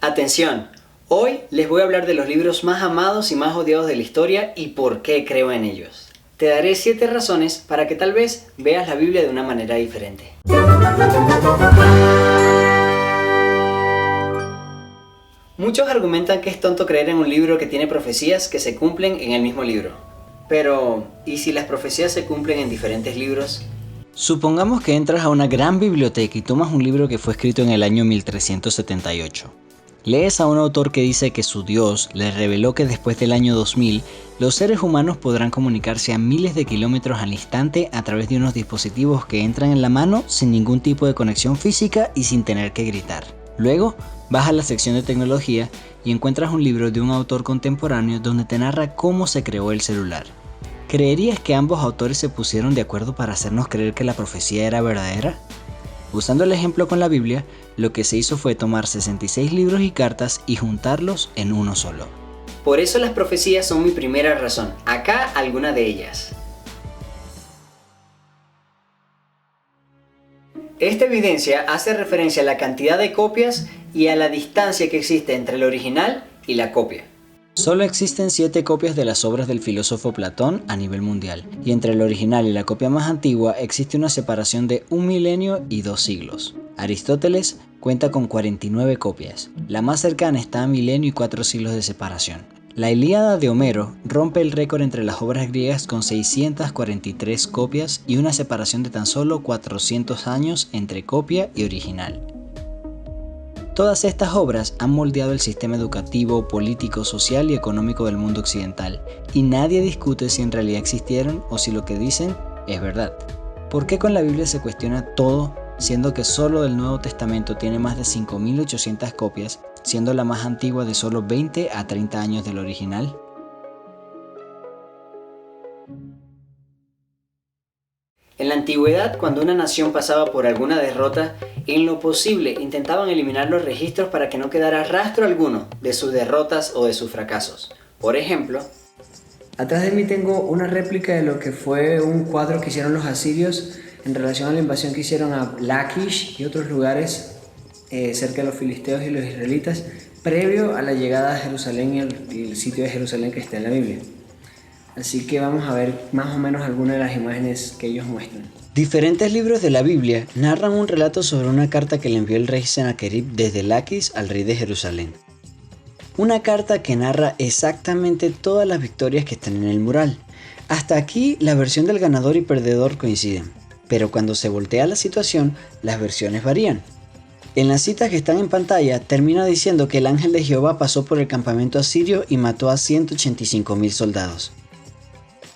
Atención, hoy les voy a hablar de los libros más amados y más odiados de la historia y por qué creo en ellos. Te daré 7 razones para que tal vez veas la Biblia de una manera diferente. Muchos argumentan que es tonto creer en un libro que tiene profecías que se cumplen en el mismo libro. Pero, ¿y si las profecías se cumplen en diferentes libros? Supongamos que entras a una gran biblioteca y tomas un libro que fue escrito en el año 1378. Lees a un autor que dice que su Dios le reveló que después del año 2000, los seres humanos podrán comunicarse a miles de kilómetros al instante a través de unos dispositivos que entran en la mano sin ningún tipo de conexión física y sin tener que gritar. Luego, vas a la sección de tecnología y encuentras un libro de un autor contemporáneo donde te narra cómo se creó el celular. ¿Creerías que ambos autores se pusieron de acuerdo para hacernos creer que la profecía era verdadera? Usando el ejemplo con la Biblia, lo que se hizo fue tomar 66 libros y cartas y juntarlos en uno solo. Por eso las profecías son mi primera razón. Acá alguna de ellas. Esta evidencia hace referencia a la cantidad de copias y a la distancia que existe entre el original y la copia. Solo existen 7 copias de las obras del filósofo Platón a nivel mundial, y entre el original y la copia más antigua existe una separación de 1 milenio y 2 siglos. Aristóteles cuenta con 49 copias, la más cercana está a milenio y 4 siglos de separación. La Ilíada de Homero rompe el récord entre las obras griegas con 643 copias y una separación de tan solo 400 años entre copia y original. Todas estas obras han moldeado el sistema educativo, político, social y económico del mundo occidental, y nadie discute si en realidad existieron o si lo que dicen es verdad. ¿Por qué con la Biblia se cuestiona todo, siendo que solo el Nuevo Testamento tiene más de 5.800 copias, siendo la más antigua de solo 20 a 30 años del original? En la antigüedad, cuando una nación pasaba por alguna derrota, en lo posible intentaban eliminar los registros para que no quedara rastro alguno de sus derrotas o de sus fracasos. Por ejemplo, atrás de mí tengo una réplica de lo que fue un cuadro que hicieron los asirios en relación a la invasión que hicieron a Laquish y otros lugares cerca de los filisteos y los israelitas, previo a la llegada a Jerusalén y el sitio de Jerusalén que está en la Biblia. Así que vamos a ver más o menos algunas de las imágenes que ellos muestran. Diferentes libros de la Biblia narran un relato sobre una carta que le envió el rey Sennacherib desde Laquis al rey de Jerusalén. Una carta que narra exactamente todas las victorias que están en el mural. Hasta aquí la versión del ganador y perdedor coinciden, pero cuando se voltea la situación, las versiones varían. En las citas que están en pantalla termina diciendo que el ángel de Jehová pasó por el campamento asirio y mató a 185.000 soldados.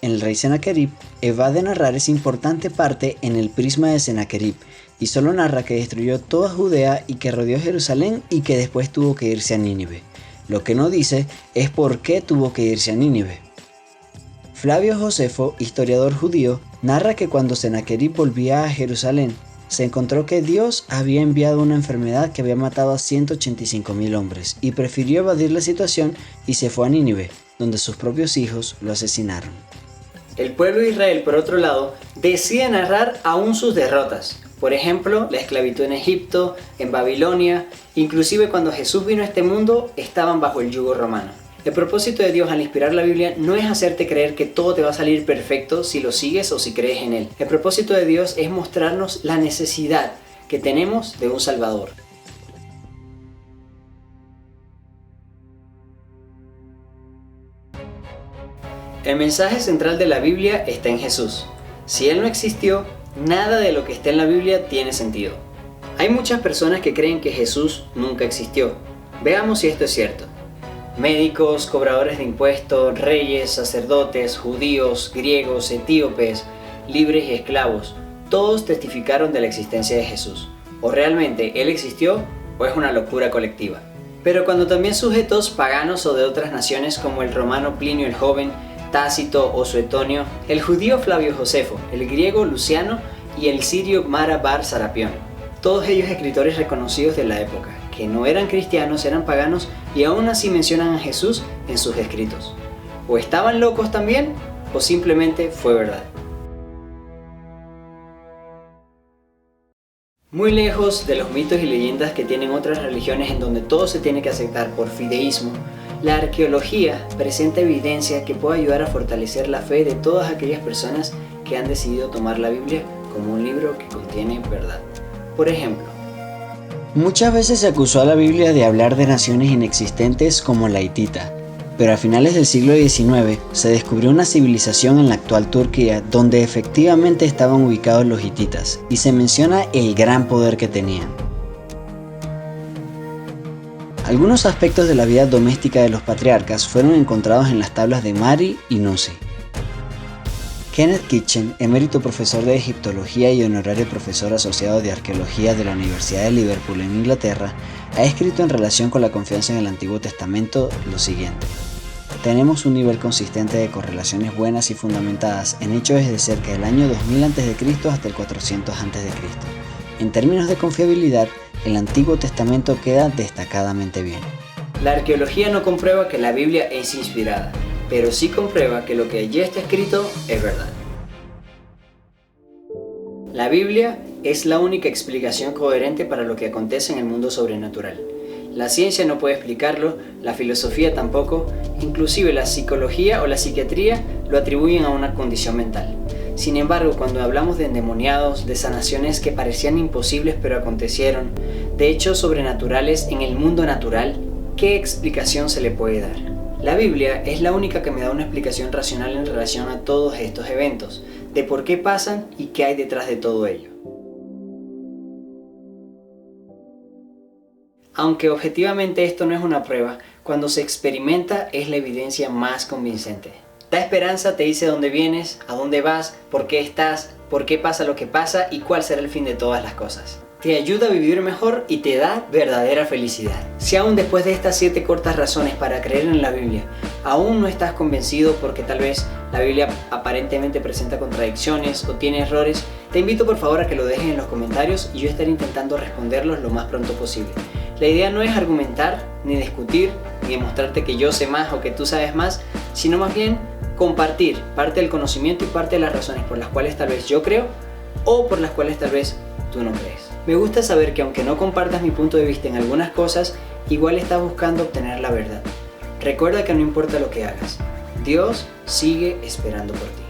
El rey Sennacherib evade narrar esa importante parte en el prisma de Sennacherib y solo narra que destruyó toda Judea y que rodeó Jerusalén y que después tuvo que irse a Nínive. Lo que no dice es por qué tuvo que irse a Nínive. Flavio Josefo, historiador judío, narra que cuando Sennacherib volvía a Jerusalén, se encontró que Dios había enviado una enfermedad que había matado a 185.000 hombres y prefirió evadir la situación y se fue a Nínive, donde sus propios hijos lo asesinaron. El pueblo de Israel, por otro lado, decide narrar aún sus derrotas. Por ejemplo, la esclavitud en Egipto, en Babilonia, inclusive cuando Jesús vino a este mundo, estaban bajo el yugo romano. El propósito de Dios al inspirar la Biblia no es hacerte creer que todo te va a salir perfecto si lo sigues o si crees en Él. El propósito de Dios es mostrarnos la necesidad que tenemos de un Salvador. El mensaje central de la Biblia está en Jesús. Si Él no existió, nada de lo que está en la Biblia tiene sentido. Hay muchas personas que creen que Jesús nunca existió. Veamos si esto es cierto. Médicos, cobradores de impuestos, reyes, sacerdotes, judíos, griegos, etíopes, libres y esclavos, todos testificaron de la existencia de Jesús. O realmente Él existió o es una locura colectiva. Pero cuando también sujetos paganos o de otras naciones como el romano Plinio el Joven, Tácito o Suetonio, el judío Flavio Josefo, el griego Luciano y el sirio Mara bar Sarapión. Todos ellos escritores reconocidos de la época, que no eran cristianos, eran paganos y aún así mencionan a Jesús en sus escritos. O estaban locos también, o simplemente fue verdad. Muy lejos de los mitos y leyendas que tienen otras religiones en donde todo se tiene que aceptar por fideísmo, la arqueología presenta evidencia que puede ayudar a fortalecer la fe de todas aquellas personas que han decidido tomar la Biblia como un libro que contiene verdad. Por ejemplo, muchas veces se acusó a la Biblia de hablar de naciones inexistentes como la hitita, pero a finales del siglo XIX se descubrió una civilización en la actual Turquía donde efectivamente estaban ubicados los hititas y se menciona el gran poder que tenían. Algunos aspectos de la vida doméstica de los patriarcas fueron encontrados en las tablas de Mari y Nuzi. Kenneth Kitchen, emérito profesor de egiptología y honorario profesor asociado de arqueología de la Universidad de Liverpool en Inglaterra, ha escrito en relación con la confianza en el Antiguo Testamento lo siguiente: tenemos un nivel consistente de correlaciones buenas y fundamentadas en hechos desde cerca del año 2000 a.C. hasta el 400 a.C. En términos de confiabilidad, el Antiguo Testamento queda destacadamente bien. La arqueología no comprueba que la Biblia es inspirada, pero sí comprueba que lo que allí está escrito es verdad. La Biblia es la única explicación coherente para lo que acontece en el mundo sobrenatural. La ciencia no puede explicarlo, la filosofía tampoco, inclusive la psicología o la psiquiatría lo atribuyen a una condición mental. Sin embargo, cuando hablamos de endemoniados, de sanaciones que parecían imposibles pero acontecieron, de hechos sobrenaturales en el mundo natural, ¿qué explicación se le puede dar? La Biblia es la única que me da una explicación racional en relación a todos estos eventos, de por qué pasan y qué hay detrás de todo ello. Aunque objetivamente esto no es una prueba, cuando se experimenta es la evidencia más convincente. Da esperanza, te dice dónde vienes, a dónde vas, por qué estás, por qué pasa lo que pasa y cuál será el fin de todas las cosas. Te ayuda a vivir mejor y te da verdadera felicidad. Si aún después de estas 7 cortas razones para creer en la Biblia, aún no estás convencido porque tal vez la Biblia aparentemente presenta contradicciones o tiene errores, te invito por favor a que lo dejes en los comentarios y yo estaré intentando responderlos lo más pronto posible. La idea no es argumentar, ni discutir, ni demostrarte que yo sé más o que tú sabes más, sino más bien compartir parte del conocimiento y parte de las razones por las cuales tal vez yo creo o por las cuales tal vez tú no crees. Me gusta saber que aunque no compartas mi punto de vista en algunas cosas, igual estás buscando obtener la verdad. Recuerda que no importa lo que hagas, Dios sigue esperando por ti.